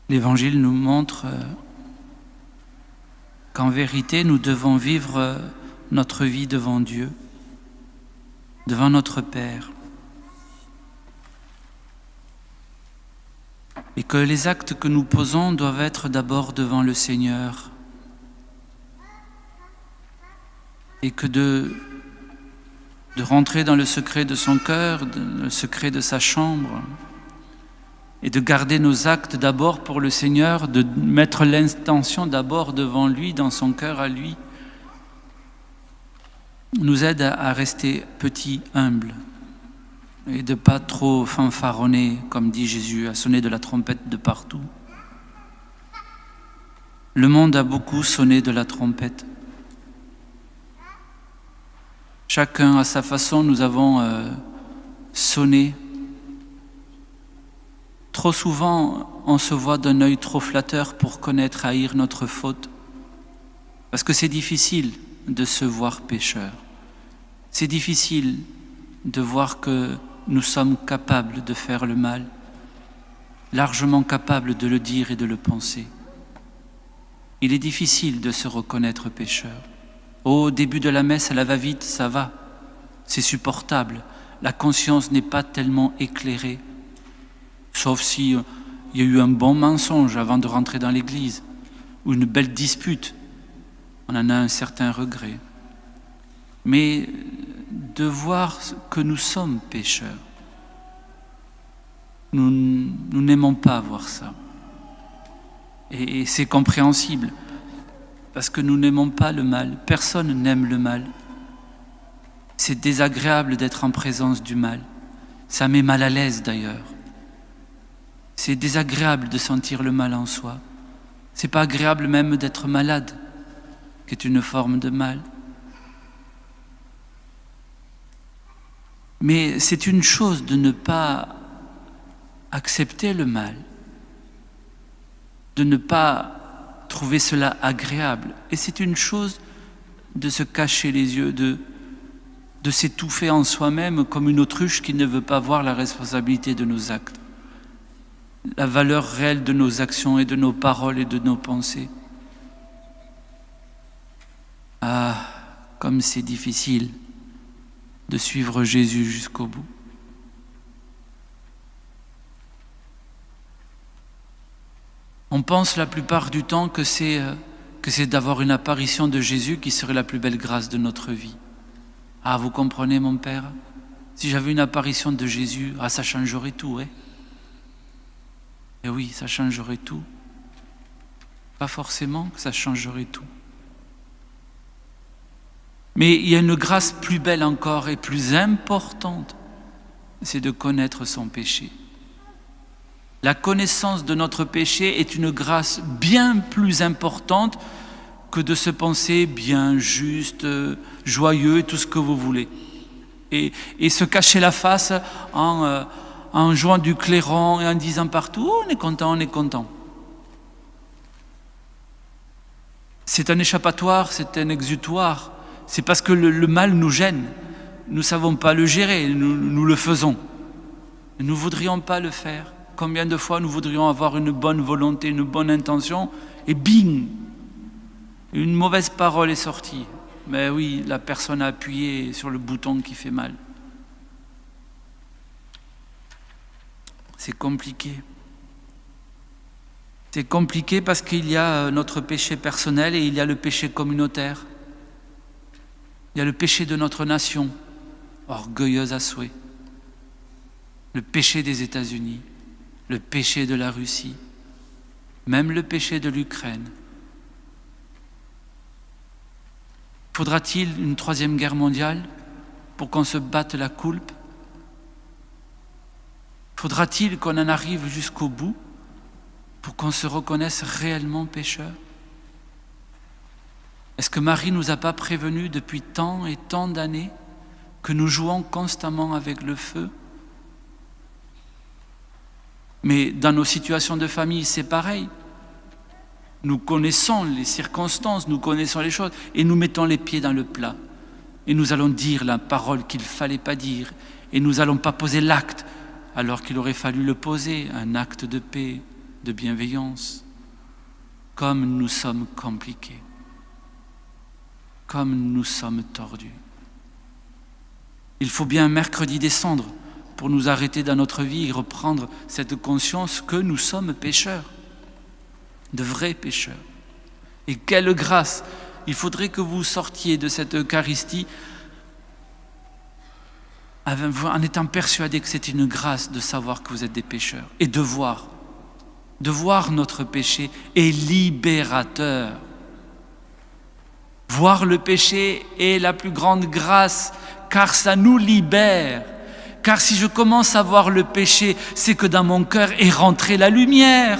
L'Évangile nous montre qu'en vérité, nous devons vivre notre vie devant Dieu, devant notre Père. Et que les actes que nous posons doivent être d'abord devant le Seigneur. Et que de rentrer dans le secret de son cœur, le secret de sa chambre, et de garder nos actes d'abord pour le Seigneur, de mettre l'intention d'abord devant lui, dans son cœur à lui, nous aide à rester petits, humbles, et de ne pas trop fanfaronner, comme dit Jésus, à sonner de la trompette de partout. Le monde a beaucoup sonné de la trompette. Chacun à sa façon, nous avons sonné. Trop souvent, on se voit d'un œil trop flatteur pour connaître, haïr notre faute. Parce que c'est difficile de se voir pécheur. C'est difficile de voir que nous sommes capables de faire le mal, largement capables de le dire et de le penser. Il est difficile de se reconnaître pécheur. Au début de la messe, à la va-vite, ça va, c'est supportable. La conscience n'est pas tellement éclairée, sauf si il y a eu un bon mensonge avant de rentrer dans l'église, ou une belle dispute. On en a un certain regret. Mais de voir que nous sommes pécheurs, nous n'aimons pas voir ça. Et c'est compréhensible, parce que nous n'aimons pas le mal. Personne n'aime le mal. C'est désagréable d'être en présence du mal. Ça met mal à l'aise d'ailleurs. C'est désagréable de sentir le mal en soi. C'est pas agréable même d'être malade, qui est une forme de mal. Mais c'est une chose de ne pas accepter le mal, de ne pas trouver cela agréable. Et c'est une chose de se cacher les yeux, de s'étouffer en soi-même comme une autruche qui ne veut pas voir la responsabilité de nos actes, la valeur réelle de nos actions et de nos paroles et de nos pensées. Ah, comme c'est difficile de suivre Jésus jusqu'au bout. On pense la plupart du temps que c'est d'avoir une apparition de Jésus qui serait la plus belle grâce de notre vie. Ah, vous comprenez, mon Père? Si j'avais une apparition de Jésus, ça changerait tout, hein? Et oui, ça changerait tout. Pas forcément que ça changerait tout. Mais il y a une grâce plus belle encore et plus importante, c'est de connaître son péché. La connaissance de notre péché est une grâce bien plus importante que de se penser bien, juste, joyeux et tout ce que vous voulez. Et se cacher la face en jouant du clairon et en disant partout « on est content, on est content ». C'est un échappatoire, c'est un exutoire. C'est parce que le mal nous gêne. Nous ne savons pas le gérer, nous le faisons. Nous ne voudrions pas le faire. Combien de fois nous voudrions avoir une bonne volonté, une bonne intention, et bing, une mauvaise parole est sortie. Mais oui, la personne a appuyé sur le bouton qui fait mal. C'est compliqué. C'est compliqué parce qu'il y a notre péché personnel et il y a le péché communautaire. Il y a le péché de notre nation, orgueilleuse à souhait. Le péché des États-Unis, le péché de la Russie, même le péché de l'Ukraine. Faudra-t-il une troisième guerre mondiale pour qu'on se batte la coulpe? Faudra-t-il qu'on en arrive jusqu'au bout pour qu'on se reconnaisse réellement pécheur? Est-ce que Marie ne nous a pas prévenus depuis tant et tant d'années que nous jouons constamment avec le feu? Mais dans nos situations de famille, c'est pareil. Nous connaissons les circonstances, nous connaissons les choses, et nous mettons les pieds dans le plat. Et nous allons dire la parole qu'il ne fallait pas dire, et nous n'allons pas poser l'acte, alors qu'il aurait fallu le poser, un acte de paix, de bienveillance, comme nous sommes compliqués, comme nous sommes tordus. Il faut bien mercredi descendre pour nous arrêter dans notre vie et reprendre cette conscience que nous sommes pécheurs, de vrais pécheurs. Et quelle grâce! Il faudrait que vous sortiez de cette Eucharistie en étant persuadé que c'est une grâce de savoir que vous êtes des pécheurs et de voir notre péché est libérateur. Voir le péché est la plus grande grâce, car ça nous libère. Car si je commence à voir le péché, c'est que dans mon cœur est rentrée la lumière.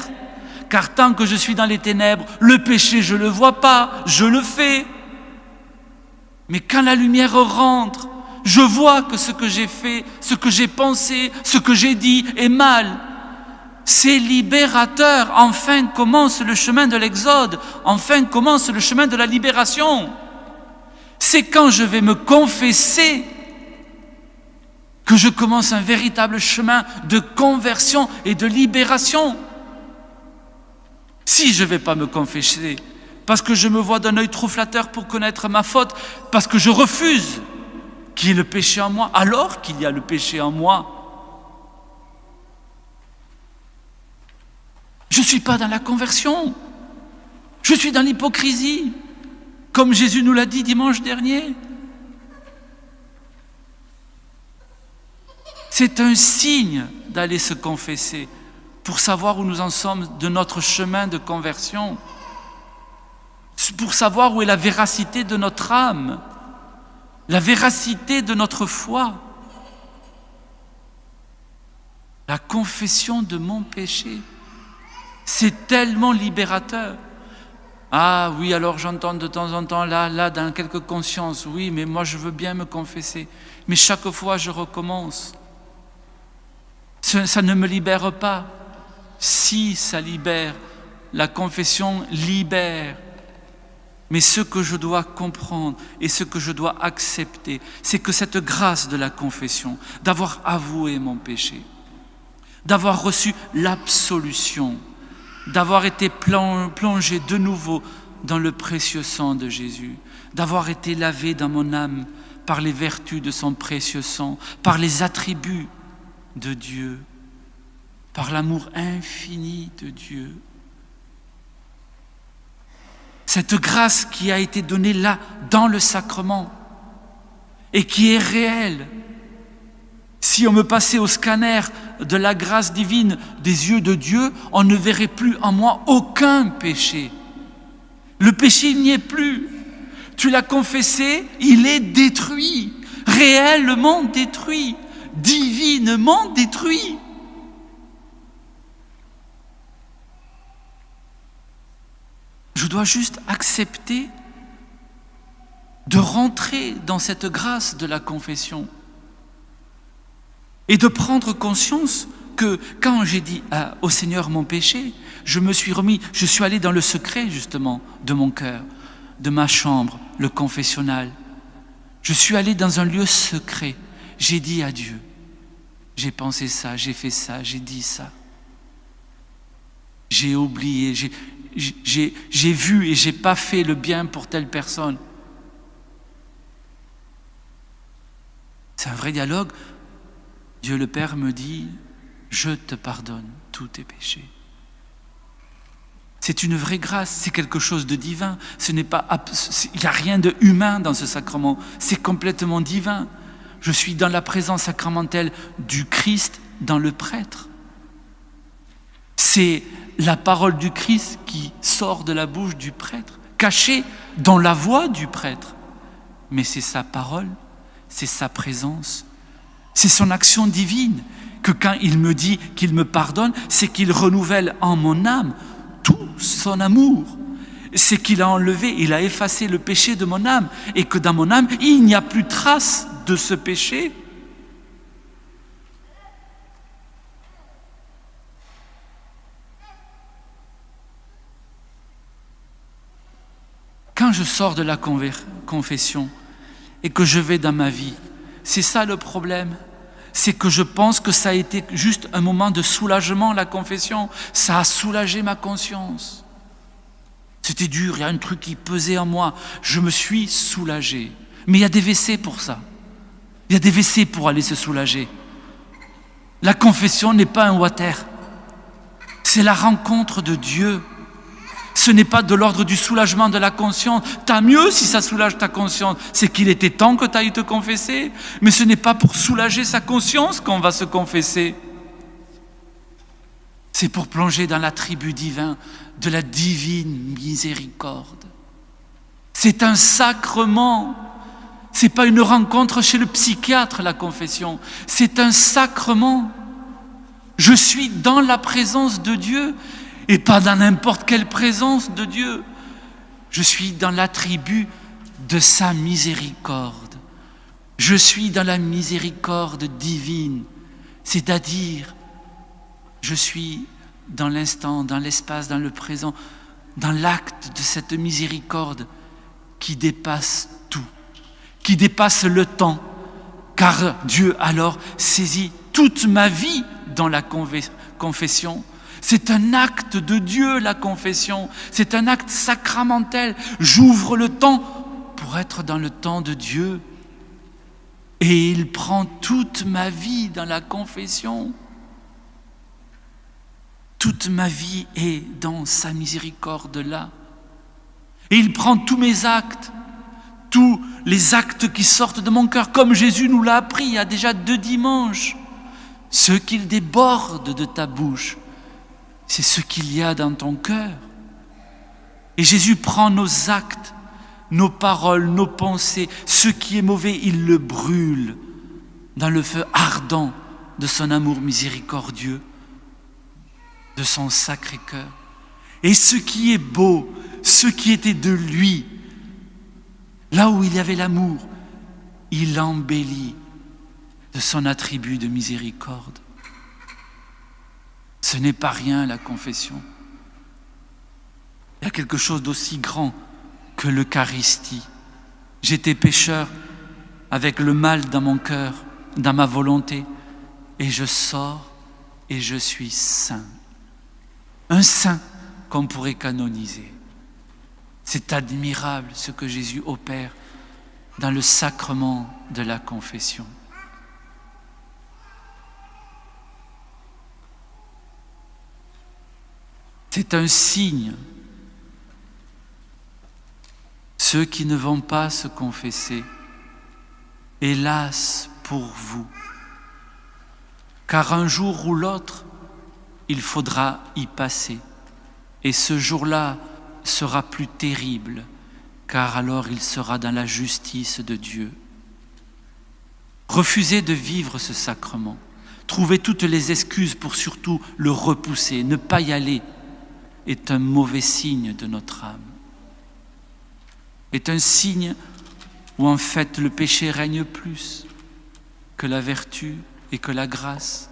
Car tant que je suis dans les ténèbres, le péché, je ne le vois pas, je le fais. Mais quand la lumière rentre, je vois que ce que j'ai fait, ce que j'ai pensé, ce que j'ai dit est mal. C'est libérateur. Enfin commence le chemin de l'exode. Enfin commence le chemin de la libération. C'est quand je vais me confesser que je commence un véritable chemin de conversion et de libération. Si je ne vais pas me confesser, parce que je me vois d'un œil trop flatteur pour connaître ma faute, parce que je refuse qu'il y ait le péché en moi, alors qu'il y a le péché en moi, je ne suis pas dans la conversion, je suis dans l'hypocrisie, comme Jésus nous l'a dit dimanche dernier. C'est un signe d'aller se confesser pour savoir où nous en sommes de notre chemin de conversion, pour savoir où est la véracité de notre âme, la véracité de notre foi. La confession de mon péché, c'est tellement libérateur. Ah oui, alors j'entends de temps en temps, là, dans quelques consciences, oui, mais moi je veux bien me confesser. Mais chaque fois je recommence. Ça ne me libère pas. Si ça libère, la confession libère. Mais ce que je dois comprendre et ce que je dois accepter, c'est que cette grâce de la confession, d'avoir avoué mon péché, d'avoir reçu l'absolution, d'avoir été plongé de nouveau dans le précieux sang de Jésus, d'avoir été lavé dans mon âme par les vertus de son précieux sang, par les attributs de Dieu, par l'amour infini de Dieu. Cette grâce qui a été donnée là, dans le sacrement, et qui est réelle. Si on me passait au scanner de la grâce divine des yeux de Dieu, on ne verrait plus en moi aucun péché. Le péché, il n'y est plus. Tu l'as confessé, il est détruit, réellement détruit, divinement détruit. Je dois juste accepter de rentrer dans cette grâce de la confession et de prendre conscience que quand j'ai dit au Seigneur mon péché, je suis allé dans le secret justement de mon cœur, de ma chambre, le confessionnal. Je suis allé dans un lieu secret. J'ai dit à Dieu, j'ai pensé ça, j'ai fait ça, j'ai dit ça. J'ai oublié, j'ai vu et j'ai pas fait le bien pour telle personne. C'est un vrai dialogue. Dieu le Père me dit, je te pardonne tous tes péchés. C'est une vraie grâce, c'est quelque chose de divin. Il n'y a rien de humain dans ce sacrement, c'est complètement divin. Je suis dans la présence sacramentelle du Christ dans le prêtre. C'est la parole du Christ qui sort de la bouche du prêtre, cachée dans la voix du prêtre. Mais c'est sa parole, c'est sa présence, c'est son action divine, que quand il me dit qu'il me pardonne, c'est qu'il renouvelle en mon âme tout son amour. C'est qu'il a enlevé, il a effacé le péché de mon âme, et que dans mon âme, il n'y a plus trace de ce péché. Quand je sors de la confession et que je vais dans ma vie, c'est ça le problème. c'est que je pense que ça a été juste un moment de soulagement, la confession. Ça a soulagé ma conscience. C'était dur, il y a un truc qui pesait en moi. Je me suis soulagé. Mais il y a des WC pour ça. Il y a des WC pour aller se soulager. La confession n'est pas un water. C'est la rencontre de Dieu. Ce n'est pas de l'ordre du soulagement de la conscience. Tant mieux si ça soulage ta conscience. C'est qu'il était temps que tu ailles te confesser. Mais ce n'est pas pour soulager sa conscience qu'on va se confesser. C'est pour plonger dans l'attribut divin de la divine miséricorde. C'est un sacrement. Ce n'est pas une rencontre chez le psychiatre, la confession. C'est un sacrement. Je suis dans la présence de Dieu et pas dans n'importe quelle présence de Dieu. Je suis dans l'attribut de sa miséricorde. Je suis dans la miséricorde divine, c'est-à-dire je suis dans l'instant, dans l'espace, dans le présent, dans l'acte de cette miséricorde qui dépasse tout, qui dépasse le temps, car Dieu alors saisit toute ma vie dans la confession. C'est un acte de Dieu, la confession. C'est un acte sacramentel. J'ouvre le temps pour être dans le temps de Dieu. Et il prend toute ma vie dans la confession. Toute ma vie est dans sa miséricorde là. Et il prend tous mes actes, tous les actes qui sortent de mon cœur, comme Jésus nous l'a appris il y a déjà 2 dimanches. Ce qu'il déborde de ta bouche, c'est ce qu'il y a dans ton cœur. Et Jésus prend nos actes, nos paroles, nos pensées, ce qui est mauvais, il le brûle dans le feu ardent de son amour miséricordieux, de son sacré cœur. Et ce qui est beau, ce qui était de lui, là où il y avait l'amour, il embellit de son attribut de miséricorde. Ce n'est pas rien, la confession. Il y a quelque chose d'aussi grand que l'Eucharistie. J'étais pécheur avec le mal dans mon cœur, dans ma volonté, et je sors et je suis saint. Un saint qu'on pourrait canoniser. C'est admirable ce que Jésus opère dans le sacrement de la confession. C'est un signe. Ceux qui ne vont pas se confesser, hélas pour vous, car un jour ou l'autre, il faudra y passer. Et ce jour-là sera plus terrible, car alors il sera dans la justice de Dieu. Refusez de vivre ce sacrement. Trouvez toutes les excuses pour surtout le repousser, ne pas y aller, est un mauvais signe de notre âme. Est un signe où en fait le péché règne plus que la vertu et que la grâce.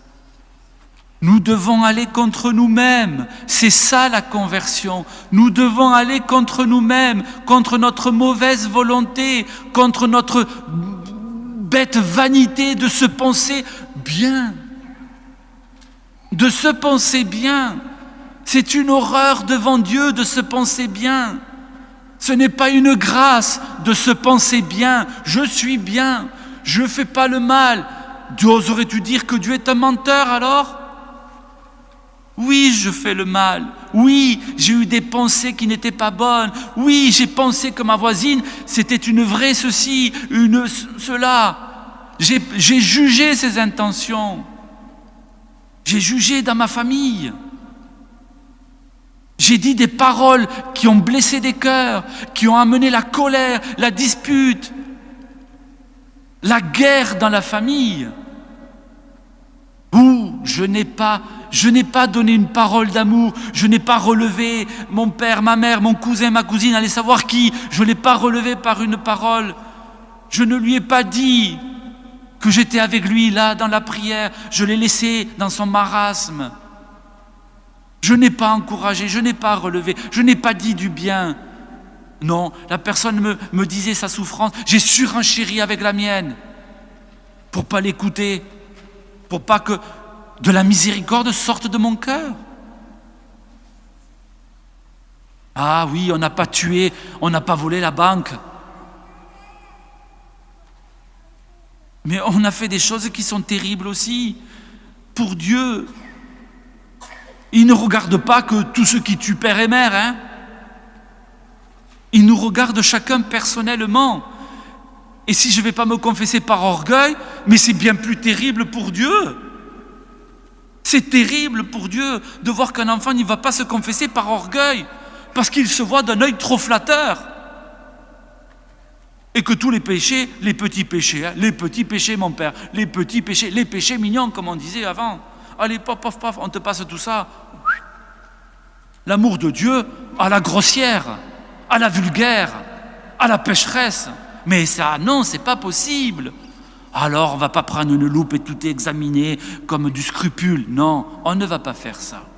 Nous devons aller contre nous-mêmes, c'est ça la conversion. Nous devons aller contre nous-mêmes, contre notre mauvaise volonté, contre notre bête vanité de se penser bien. De se penser bien. C'est une horreur devant Dieu de se penser bien. Ce n'est pas une grâce de se penser bien. Je suis bien, je ne fais pas le mal. Oserais-tu dire que Dieu est un menteur alors ? Oui, je fais le mal. Oui, j'ai eu des pensées qui n'étaient pas bonnes. Oui, j'ai pensé que ma voisine, c'était une vraie ceci, une cela. J'ai jugé ses intentions. J'ai jugé dans ma famille. J'ai dit des paroles qui ont blessé des cœurs, qui ont amené la colère, la dispute, la guerre dans la famille. Où je n'ai pas donné une parole d'amour, je n'ai pas relevé mon père, ma mère, mon cousin, ma cousine, allez savoir qui, je ne l'ai pas relevé par une parole. Je ne lui ai pas dit que j'étais avec lui là dans la prière, je l'ai laissé dans son marasme. Je n'ai pas encouragé, je n'ai pas relevé, je n'ai pas dit du bien. Non, la personne me disait sa souffrance, j'ai surenchéri avec la mienne pour ne pas l'écouter. pour pas que de la miséricorde sorte de mon cœur. Ah oui, on n'a pas tué, on n'a pas volé la banque. Mais on a fait des choses qui sont terribles aussi. Pour Dieu, il ne regarde pas que tous ceux qui tuent père et mère, hein. Il nous regarde chacun personnellement. Et si je ne vais pas me confesser par orgueil, mais c'est bien plus terrible pour Dieu. C'est terrible pour Dieu de voir qu'un enfant n'y va pas se confesser par orgueil, parce qu'il se voit d'un œil trop flatteur. Et que tous les péchés, les petits péchés, hein, les petits péchés, mon père, les petits péchés, les péchés mignons, comme on disait avant. Allez, paf, paf, paf, on te passe tout ça. L'amour de Dieu à la grossière, à la vulgaire, à la pécheresse. Mais ça, non, c'est pas possible. Alors, on va pas prendre une loupe et tout examiner comme du scrupule. Non, on ne va pas faire ça.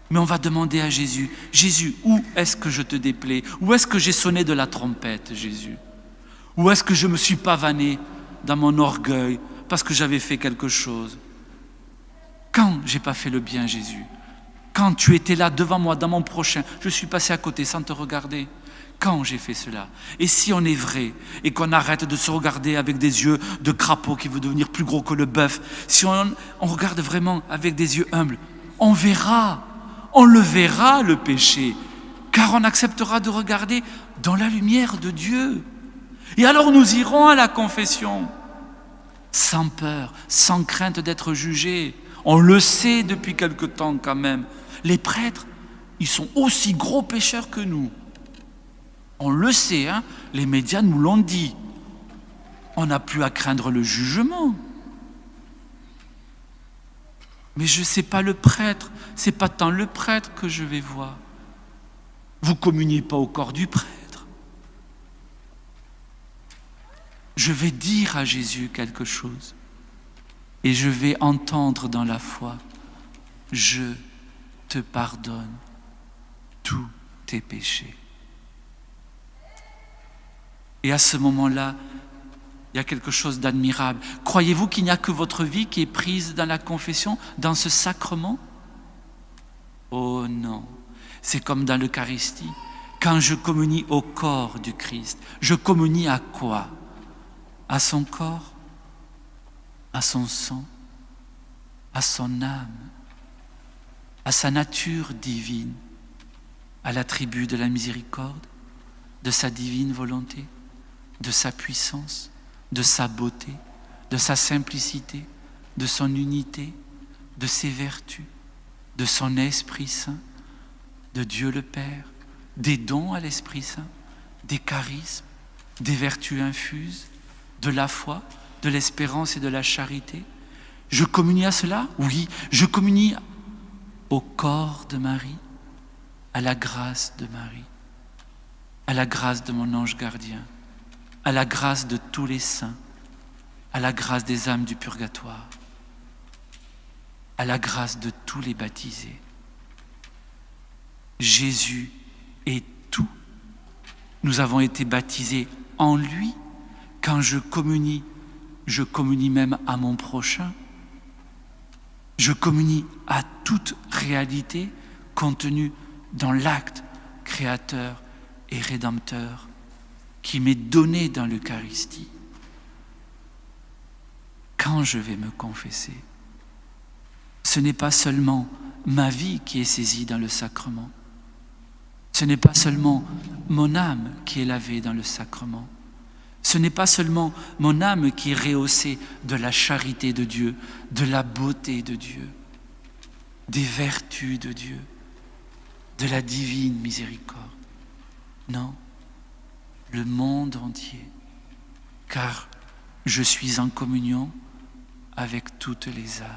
Mais on va demander à Jésus, Jésus, où est-ce que je te déplais? Où est-ce que j'ai sonné de la trompette, Jésus? Où est-ce que je me suis pavané dans mon orgueil parce que j'avais fait quelque chose? Quand j'ai pas fait le bien, Jésus? Quand tu étais là devant moi, dans mon prochain, je suis passé à côté sans te regarder. Quand j'ai fait cela? Et si on est vrai et qu'on arrête de se regarder avec des yeux de crapaud qui veut devenir plus gros que le bœuf, si on regarde vraiment avec des yeux humbles, on le verra le péché, car on acceptera de regarder dans la lumière de Dieu. Et alors nous irons à la confession, sans peur, sans crainte d'être jugés. On le sait depuis quelque temps quand même. Les prêtres, ils sont aussi gros pécheurs que nous. On le sait, hein, les médias nous l'ont dit. On n'a plus à craindre le jugement. Mais je ne sais pas le prêtre, c'est pas tant le prêtre que je vais voir. Vous communiez pas au corps du prêtre. Je vais dire à Jésus quelque chose et je vais entendre dans la foi, je te pardonne tous tes péchés. Et à ce moment-là, il y a quelque chose d'admirable. Croyez-vous qu'il n'y a que votre vie qui est prise dans la confession, dans ce sacrement? Oh non, c'est comme dans l'Eucharistie. Quand je communie au corps du Christ, je communie à quoi? À son corps, à son sang, à son âme, à sa nature divine, à l'attribut de la miséricorde, de sa divine volonté, de sa puissance, de sa beauté, de sa simplicité, de son unité, de ses vertus, de son Esprit Saint, de Dieu le Père, des dons à l'Esprit Saint, des charismes, des vertus infuses, de la foi, de l'espérance et de la charité. Je communie à cela? Oui, je communie au corps de Marie, à la grâce de Marie, à la grâce de mon ange gardien, à la grâce de tous les saints, à la grâce des âmes du purgatoire, à la grâce de tous les baptisés. Jésus est tout. Nous avons été baptisés en lui. Quand je communie même à mon prochain. Je communie à toute réalité contenue dans l'acte créateur et rédempteur qui m'est donné dans l'Eucharistie. Quand je vais me confesser, ce n'est pas seulement ma vie qui est saisie dans le sacrement. Ce n'est pas seulement mon âme qui est lavée dans le sacrement. Ce n'est pas seulement mon âme qui est rehaussée de la charité de Dieu, de la beauté de Dieu, des vertus de Dieu, de la divine miséricorde. Non, le monde entier, car je suis en communion avec toutes les âmes.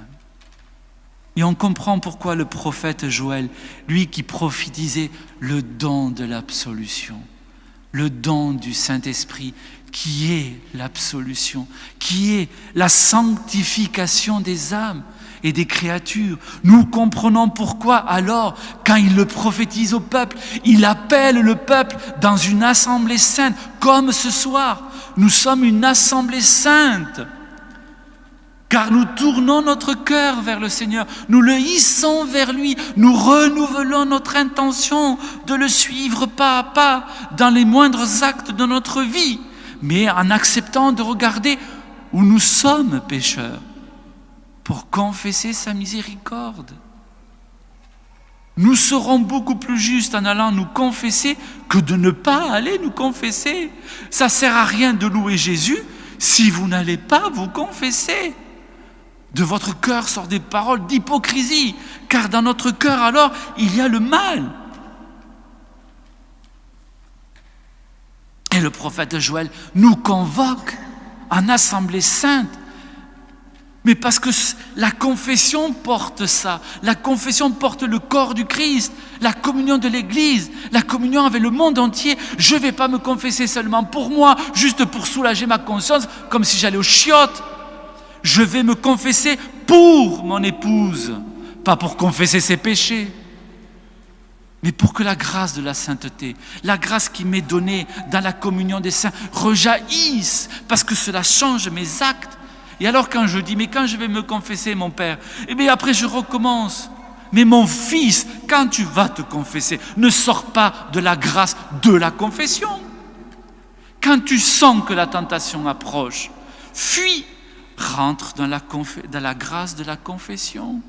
Et on comprend pourquoi le prophète Joël, lui qui prophétisait le don de l'absolution, le don du Saint-Esprit, qui est l'absolution, qui est la sanctification des âmes et des créatures. Nous comprenons pourquoi alors, quand il le prophétise au peuple, il appelle le peuple dans une assemblée sainte, comme ce soir. Nous sommes une assemblée sainte. Car nous tournons notre cœur vers le Seigneur, nous le hissons vers lui, nous renouvelons notre intention de le suivre pas à pas dans les moindres actes de notre vie, mais en acceptant de regarder où nous sommes pécheurs pour confesser sa miséricorde. Nous serons beaucoup plus justes en allant nous confesser que de ne pas aller nous confesser. Ça ne sert à rien de louer Jésus si vous n'allez pas vous confesser. De votre cœur sortent des paroles d'hypocrisie, car dans notre cœur alors, il y a le mal. Et le prophète Joël nous convoque en assemblée sainte. Mais parce que la confession porte ça. La confession porte le corps du Christ, la communion de l'Église, la communion avec le monde entier. Je ne vais pas me confesser seulement pour moi, juste pour soulager ma conscience, comme si j'allais aux chiottes. Je vais me confesser pour mon épouse, pas pour confesser ses péchés, mais pour que la grâce de la sainteté, la grâce qui m'est donnée dans la communion des saints rejaillisse, parce que cela change mes actes. Et alors quand je dis, mais quand je vais me confesser, mon Père, et bien après je recommence. Mais mon fils, quand tu vas te confesser, ne sors pas de la grâce de la confession. Quand tu sens que la tentation approche, fuis, rentre dans la grâce de la confession.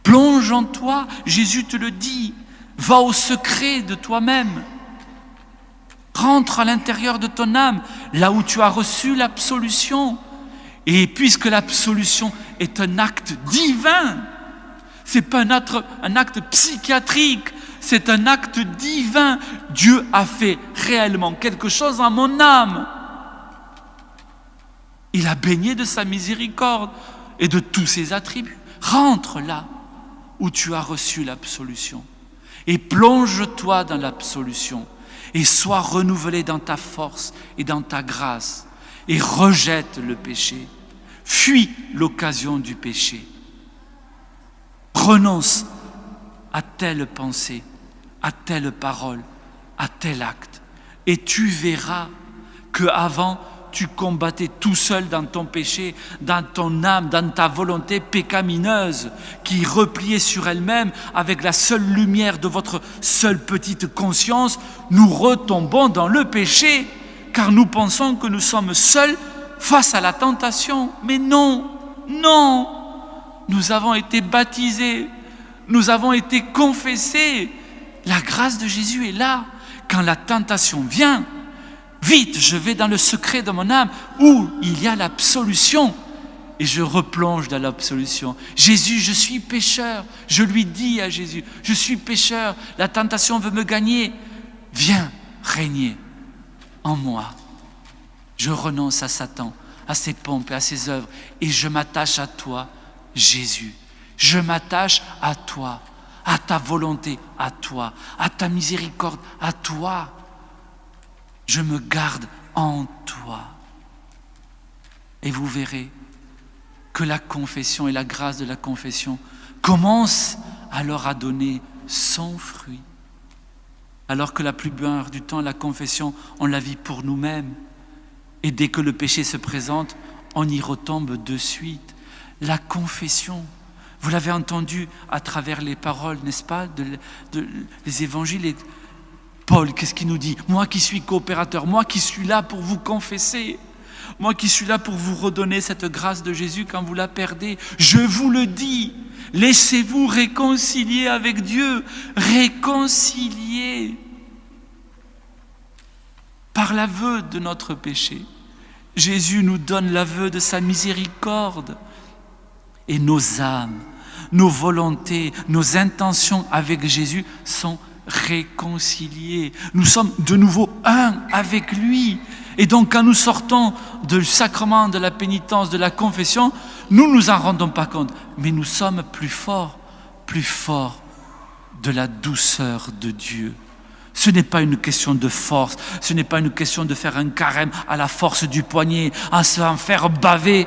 Plonge en toi, Jésus te le dit, va au secret de toi-même. Rentre à l'intérieur de ton âme, là où tu as reçu l'absolution. Et puisque l'absolution est un acte divin, ce n'est pas un acte psychiatrique, c'est un acte divin. Dieu a fait réellement quelque chose en mon âme. Il a baigné de sa miséricorde et de tous ses attributs. Rentre là où tu as reçu l'absolution et plonge-toi dans l'absolution et sois renouvelé dans ta force et dans ta grâce et rejette le péché. Fuis l'occasion du péché. Renonce à telle pensée, à telle parole, à tel acte. Et tu verras qu'avant, tu combattais tout seul dans ton péché, dans ton âme, dans ta volonté pécamineuse, qui repliée sur elle-même avec la seule lumière de votre seule petite conscience, nous retombons dans le péché, car nous pensons que nous sommes seuls face à la tentation. Mais non, non, nous avons été baptisés, nous avons été confessés. La grâce de Jésus est là. Quand la tentation vient, vite, je vais dans le secret de mon âme où il y a l'absolution et je replonge dans l'absolution. Jésus, je suis pécheur. Je lui dis à Jésus, je suis pécheur, la tentation veut me gagner. Viens régner en moi. Je renonce à Satan, à ses pompes et à ses œuvres et je m'attache à toi, Jésus. Je m'attache à toi, à ta volonté, à toi, à ta miséricorde, à toi. Je me garde en toi. Et vous verrez que la confession et la grâce de la confession commencent alors à donner son fruit. Alors que la plupart du temps, la confession, on la vit pour nous-mêmes. Et dès que le péché se présente, on y retombe de suite. La confession, vous l'avez entendu à travers les paroles, n'est-ce pas, des évangiles. Paul, qu'est-ce qu'il nous dit? Moi qui suis coopérateur, moi qui suis là pour vous confesser, moi qui suis là pour vous redonner cette grâce de Jésus quand vous la perdez, je vous le dis, laissez-vous réconcilier avec Dieu, réconcilier par l'aveu de notre péché. Jésus nous donne l'aveu de sa miséricorde et nos âmes, nos volontés, nos intentions avec Jésus sont réconciliés. Nous sommes de nouveau un avec lui. Et donc quand nous sortons du sacrement de la pénitence, de la confession, nous ne nous en rendons pas compte, mais nous sommes plus forts de la douceur de Dieu. Ce n'est pas une question de force, ce n'est pas une question de faire un carême à la force du poignet, en se faire baver.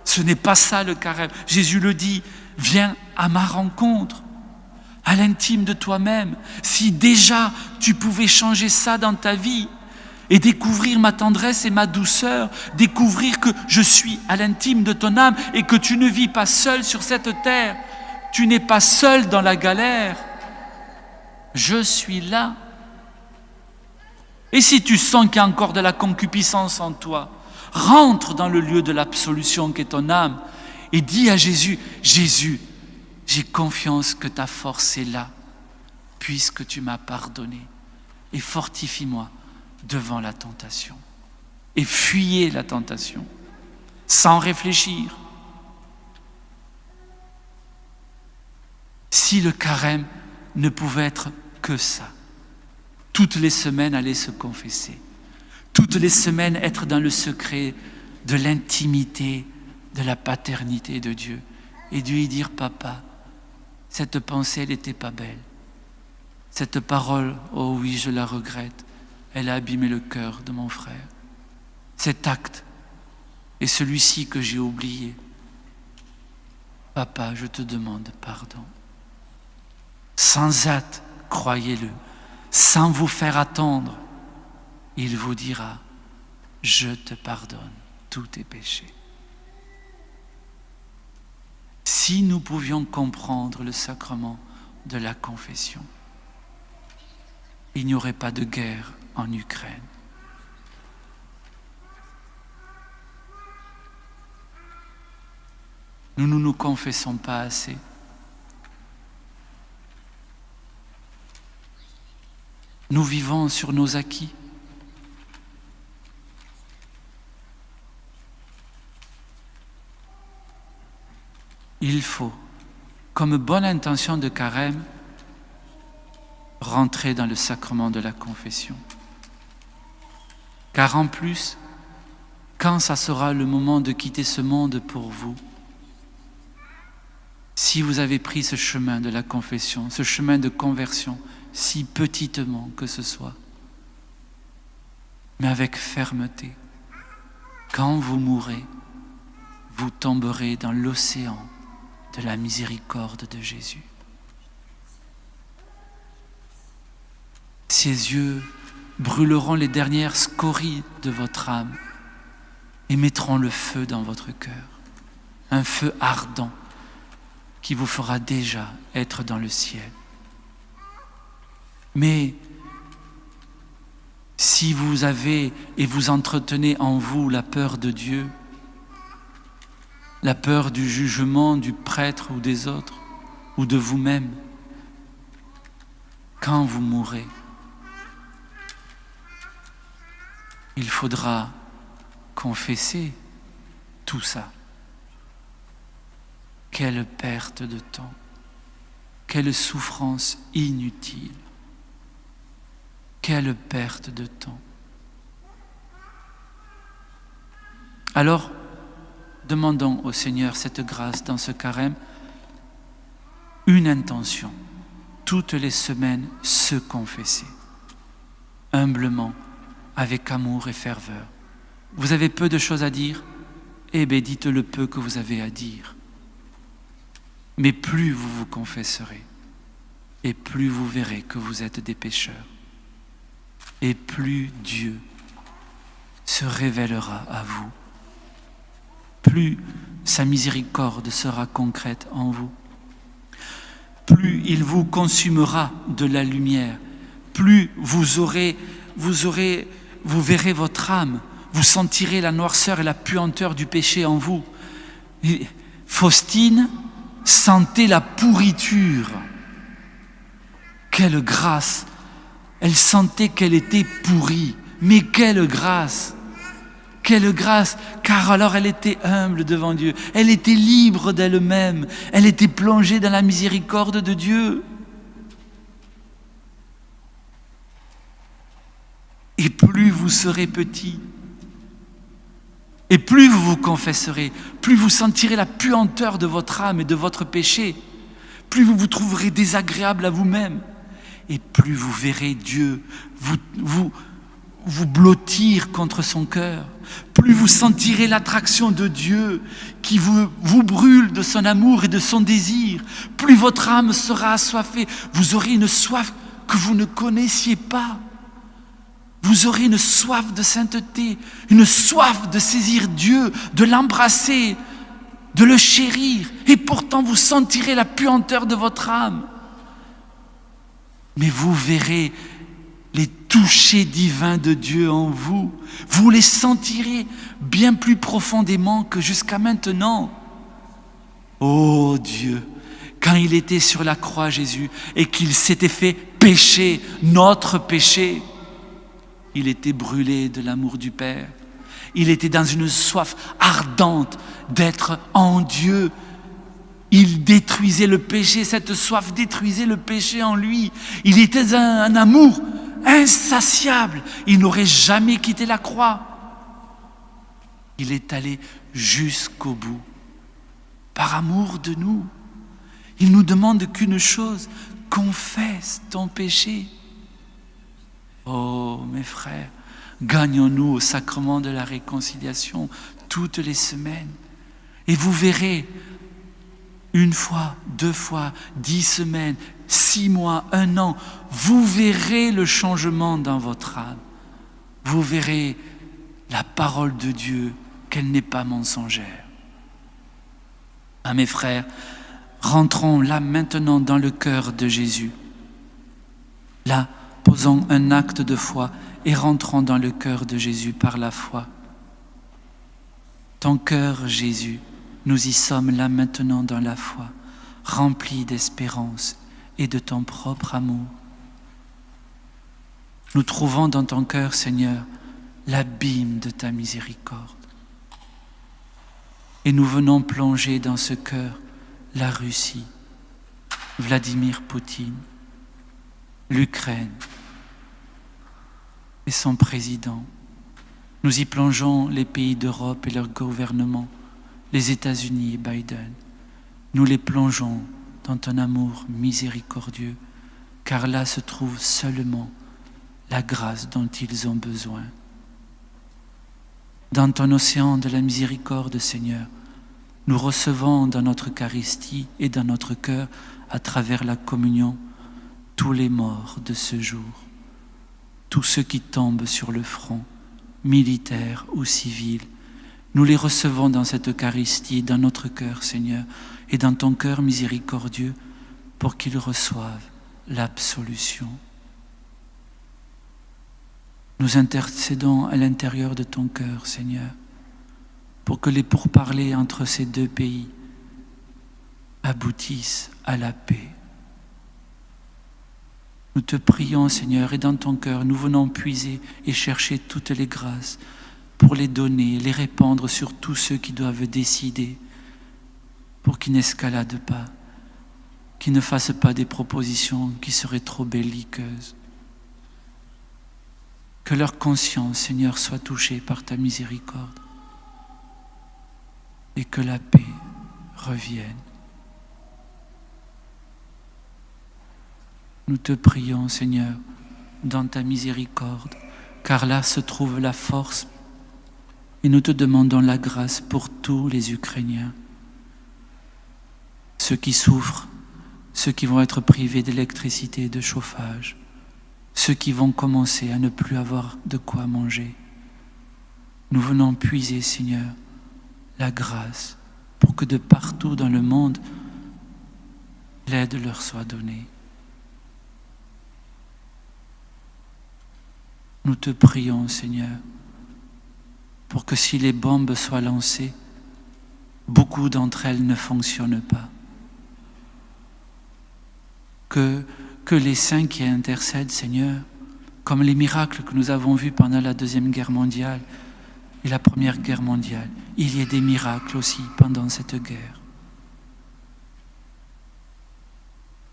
Ce n'est pas ça le carême. Jésus le dit, viens à ma rencontre. À l'intime de toi-même, si déjà tu pouvais changer ça dans ta vie, et découvrir ma tendresse et ma douceur, découvrir que je suis à l'intime de ton âme et que tu ne vis pas seul sur cette terre, tu n'es pas seul dans la galère, je suis là. Et si tu sens qu'il y a encore de la concupiscence en toi, rentre dans le lieu de l'absolution qu'est ton âme et dis à Jésus, Jésus, j'ai confiance que ta force est là, puisque tu m'as pardonné, et fortifie-moi devant la tentation. Et fuyez la tentation, sans réfléchir. Si le carême ne pouvait être que ça, toutes les semaines aller se confesser, toutes les semaines être dans le secret de l'intimité, de la paternité de Dieu, et de lui dire, papa, cette pensée, elle n'était pas belle. Cette parole, oh oui, je la regrette, elle a abîmé le cœur de mon frère. Cet acte est celui-ci que j'ai oublié. Papa, je te demande pardon. Sans hâte, croyez-le, sans vous faire attendre, il vous dira, je te pardonne tous tes péchés. Si nous pouvions comprendre le sacrement de la confession, il n'y aurait pas de guerre en Ukraine. Nous ne nous confessons pas assez. Nous vivons sur nos acquis. Il faut, comme bonne intention de carême, rentrer dans le sacrement de la confession. Car en plus, quand ça sera le moment de quitter ce monde pour vous, si vous avez pris ce chemin de la confession, ce chemin de conversion, si petitement que ce soit, mais avec fermeté, quand vous mourrez, vous tomberez dans l'océan de la miséricorde de Jésus. Ses yeux brûleront les dernières scories de votre âme et mettront le feu dans votre cœur, un feu ardent qui vous fera déjà être dans le ciel. Mais si vous avez et vous entretenez en vous la peur de Dieu, la peur du jugement du prêtre ou des autres, ou de vous-même, quand vous mourrez, il faudra confesser tout ça. Quelle perte de temps, quelle souffrance inutile, quelle perte de temps. Alors, demandons au Seigneur cette grâce dans ce carême, une intention, toutes les semaines se confesser, humblement, avec amour et ferveur. Vous avez peu de choses à dire? Eh bien, dites le peu que vous avez à dire. Mais plus vous vous confesserez, et plus vous verrez que vous êtes des pécheurs, et plus Dieu se révélera à vous, plus sa miséricorde sera concrète en vous, plus il vous consumera de la lumière, plus vous verrez votre âme, vous sentirez la noirceur et la puanteur du péché en vous. Et Faustine sentait la pourriture. Quelle grâce! Elle sentait qu'elle était pourrie. Mais quelle grâce! Quelle grâce! Car alors elle était humble devant Dieu. Elle était libre d'elle-même. Elle était plongée dans la miséricorde de Dieu. Et plus vous serez petit, et plus vous vous confesserez, plus vous sentirez la puanteur de votre âme et de votre péché, plus vous vous trouverez désagréable à vous-même, et plus vous verrez Dieu vous blottir contre son cœur, plus vous sentirez l'attraction de Dieu qui vous brûle de son amour et de son désir, plus votre âme sera assoiffée, vous aurez une soif que vous ne connaissiez pas. Vous aurez une soif de sainteté, une soif de saisir Dieu, de l'embrasser, de le chérir, et pourtant vous sentirez la puanteur de votre âme. Mais vous verrez les touchés divins de Dieu en vous. Vous les sentirez bien plus profondément que jusqu'à maintenant. Oh Dieu, quand il était sur la croix, Jésus, et qu'il s'était fait péché, notre péché, il était brûlé de l'amour du Père. Il était dans une soif ardente d'être en Dieu. Il détruisait le péché, cette soif détruisait le péché en lui. Il était un amour insatiable. Il n'aurait jamais quitté la croix. Il est allé jusqu'au bout, par amour de nous. Il nous demande qu'une chose, confesse ton péché. Oh mes frères, gagnons-nous au sacrement de la réconciliation toutes les semaines. Et vous verrez, 1 fois, 2 fois, 10 semaines, 6 mois, 1 an, vous verrez le changement dans votre âme. Vous verrez la parole de Dieu, qu'elle n'est pas mensongère. Ah mes frères, rentrons là maintenant dans le cœur de Jésus. Là, posons un acte de foi et rentrons dans le cœur de Jésus par la foi. Ton cœur, Jésus, nous y sommes là maintenant dans la foi, remplis d'espérance et de ton propre amour. Nous trouvons dans ton cœur, Seigneur, l'abîme de ta miséricorde. Et nous venons plonger dans ce cœur la Russie, Vladimir Poutine, l'Ukraine et son président. Nous y plongeons les pays d'Europe et leurs gouvernements, les États-Unis et Biden. Nous les plongeons dans ton amour miséricordieux, car là se trouve seulement la grâce dont ils ont besoin. Dans ton océan de la miséricorde, Seigneur, nous recevons dans notre Eucharistie et dans notre cœur, à travers la communion, tous les morts de ce jour, tous ceux qui tombent sur le front, militaires ou civils. Nous les recevons dans cette Eucharistie, dans notre cœur, Seigneur, et dans ton cœur miséricordieux, pour qu'ils reçoivent l'absolution. Nous intercédons à l'intérieur de ton cœur, Seigneur, pour que les pourparlers entre ces deux pays aboutissent à la paix. Nous te prions, Seigneur, et dans ton cœur, nous venons puiser et chercher toutes les grâces pour les donner, les répandre sur tous ceux qui doivent décider, pour qu'ils n'escaladent pas, qu'ils ne fassent pas des propositions qui seraient trop belliqueuses. Que leur conscience, Seigneur, soit touchée par ta miséricorde et que la paix revienne. Nous te prions, Seigneur, dans ta miséricorde, car là se trouve la force, et nous te demandons la grâce pour tous les Ukrainiens, ceux qui souffrent, ceux qui vont être privés d'électricité et de chauffage, ceux qui vont commencer à ne plus avoir de quoi manger. Nous venons puiser, Seigneur, la grâce pour que de partout dans le monde, l'aide leur soit donnée. Nous te prions, Seigneur, pour que si les bombes soient lancées, beaucoup d'entre elles ne fonctionnent pas. Que les saints qui intercèdent, Seigneur, comme les miracles que nous avons vus pendant la Deuxième Guerre mondiale et la Première Guerre mondiale, il y ait des miracles aussi pendant cette guerre.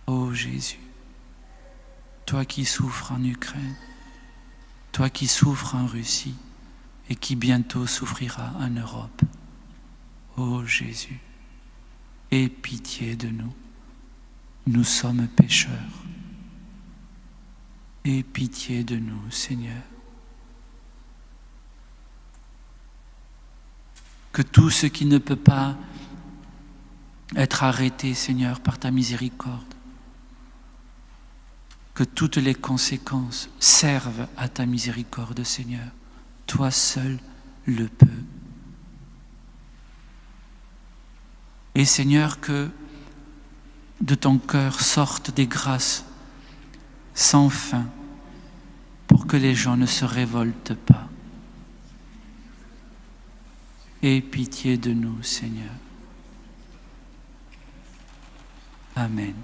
Ô Jésus, toi qui souffres en Ukraine, toi qui souffres en Russie et qui bientôt souffrira en Europe, ô Jésus, aie pitié de nous. Nous sommes pécheurs. Aie pitié de nous, Seigneur. Que tout ce qui ne peut pas être arrêté, Seigneur, par ta miséricorde, que toutes les conséquences servent à ta miséricorde, Seigneur. Toi seul le peux. Et Seigneur, que de ton cœur sortent des grâces sans fin pour que les gens ne se révoltent pas. Aie pitié de nous, Seigneur. Amen.